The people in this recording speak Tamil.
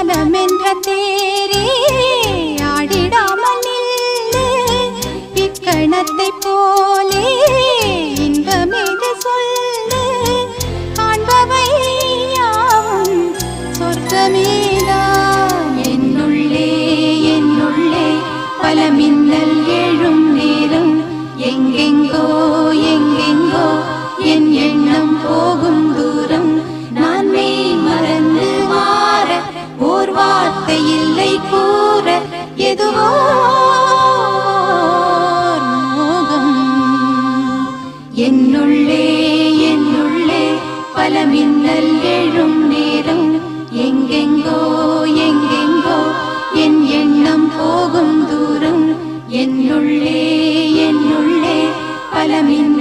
மனமென்ற தேரே ஆடிடாமல் நில்லு இக்கணத்தை போலே இன்பமேது சொல்லு காண்பவை யாவும் சொர்க்கமேதான் என்னுள்ளே என்னுள்ளே பல மின்னல் எழும் நேரம் எங்கெங்கோ எங்கெங்கோ என் எண்ணம் போகும் தூரம் நான் மெய் மறந்து மாற ஓர் வார்த்தை இல்லை கூற எதுவோ மோகம் என்னுள்ளே என்னுள்ளே பல மின்னல் எழும் நேரம் எங்கெங்கோ எங்கெங்கோ என் எண்ணம் போகும் தூரம் என்னுள்ளே என்னுள்ளே பல மின்னல்